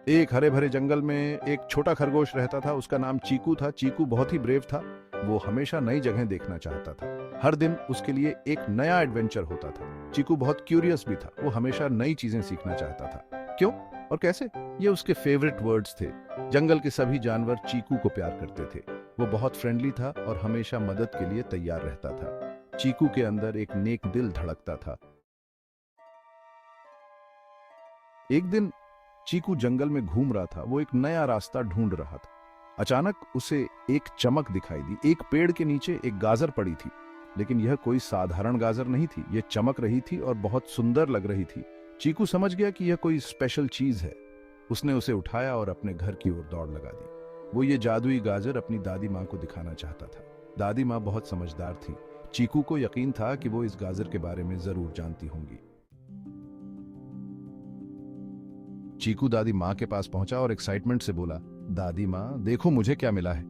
एक हरे भरे जंगल में एक छोटा खरगोश रहता था। उसका नाम चीकू था। चीकू बहुत ही ब्रेव था। वो हमेशा नई जगह देखना चाहता था। हर दिन उसके लिए एक नया एडवेंचर होता था। चीकू बहुत क्यूरियस भी था। वो हमेशा नई चीजें सीखना चाहता था। क्यों और कैसे, ये उसके फेवरेट वर्ड्स थे। जंगल के सभी जानवर चीकू को प्यार करते थे। वो बहुत फ्रेंडली था और हमेशा मदद के लिए तैयार रहता था। चीकू के अंदर एक नेक दिल धड़कता था। एक दिन चीकू जंगल में घूम रहा था। वो एक नया रास्ता ढूंढ रहा था। अचानक उसे एक चमक दिखाई दी। एक पेड़ के नीचे एक गाजर पड़ी थी। लेकिन यह कोई साधारण गाजर नहीं थी। यह चमक रही थी और बहुत सुंदर लग रही थी। चीकू समझ गया कि यह कोई स्पेशल चीज है। उसने उसे उठाया और अपने घर की ओर दौड़ लगा दी। वो ये जादुई गाजर अपनी दादी माँ को दिखाना चाहता था। दादी माँ बहुत समझदार थी। चीकू को यकीन था कि वो इस गाजर के बारे में जरूर जानती होंगी। चीकू दादी माँ के पास पहुंचा और एक्साइटमेंट से बोला, दादी माँ देखो मुझे क्या मिला है।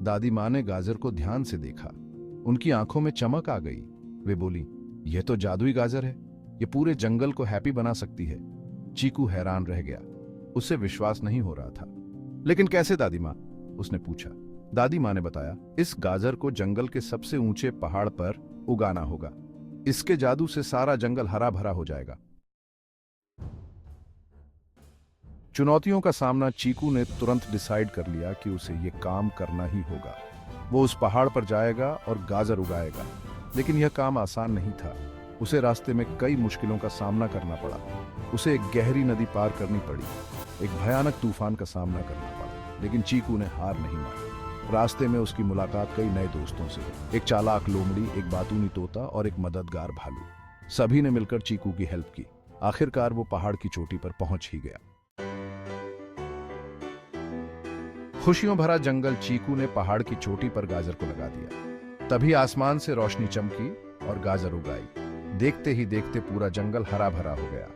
दादी माँ ने गाजर को ध्यान से देखा। उनकी आंखों में चमक आ गई। वे बोली, यह तो जादुई गाजर है। यह पूरे जंगल को हैप्पी बना सकती है। चीकू हैरान रह गया। उसे विश्वास नहीं हो रहा था। लेकिन कैसे दादी माँ, उसने पूछा। दादी माँ ने बताया, इस गाजर को जंगल के सबसे ऊंचे पहाड़ पर उगाना होगा। इसके जादू से सारा जंगल हरा भरा हो जाएगा। चुनौतियों का सामना चीकू ने तुरंत डिसाइड कर लिया कि उसे यह काम करना ही होगा। वो उस पहाड़ पर जाएगा और गाजर उगाएगा। लेकिन यह काम आसान नहीं था। उसे रास्ते में कई मुश्किलों का सामना करना पड़ा। उसे एक गहरी नदी पार करनी पड़ी। एक भयानक तूफान का सामना करना पड़ा। लेकिन चीकू ने हार नहीं मानी। रास्ते में उसकी मुलाकात कई नए दोस्तों से। एक चालाक लोमड़ी, एक बातूनी तोता और एक मददगार भालू। सभी ने मिलकर चीकू की हेल्प की। आखिरकार वो पहाड़ की चोटी पर पहुंच ही गया। खुशियों भरा जंगल। चीकू ने पहाड़ की चोटी पर गाजर को लगा दिया। तभी आसमान से रोशनी चमकी और गाजर उगाई। देखते ही देखते पूरा जंगल हरा भरा हो गया।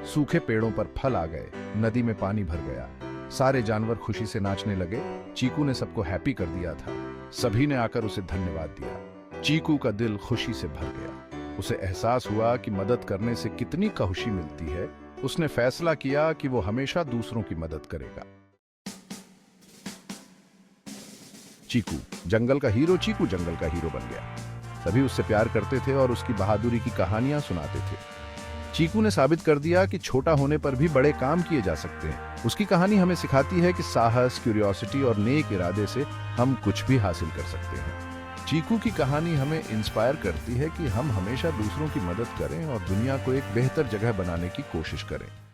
सूखे पेड़ों पर फल आ गए। नदी में पानी भर गया। सारे जानवर खुशी से नाचने लगे। चीकू ने सबको हैप्पी कर दिया था। सभी ने आकर उसे धन्यवाद दिया। चीकू का दिल खुशी से भर गया। उसे एहसास हुआ कि मदद करने से कितनी खुशी मिलती है। उसने फैसला किया कि वो हमेशा दूसरों की मदद करेगा। चीकू जंगल का हीरो। चीकू जंगल का हीरो बन गया। सभी उससे प्यार करते थे और उसकी बहादुरी की कहानियां सुनाते थे। चीकू ने साबित कर दिया कि छोटा होने पर भी बड़े काम किए जा सकते हैं। उसकी कहानी हमें सिखाती है कि साहस, क्यूरियोसिटी और नेक इरादे से हम कुछ भी हासिल कर सकते हैं। चीकू की कहानी हमें इंस्पायर करती है कि हम हमेशा दूसरों की मदद करें और दुनिया को एक बेहतर जगह बनाने की कोशिश करें।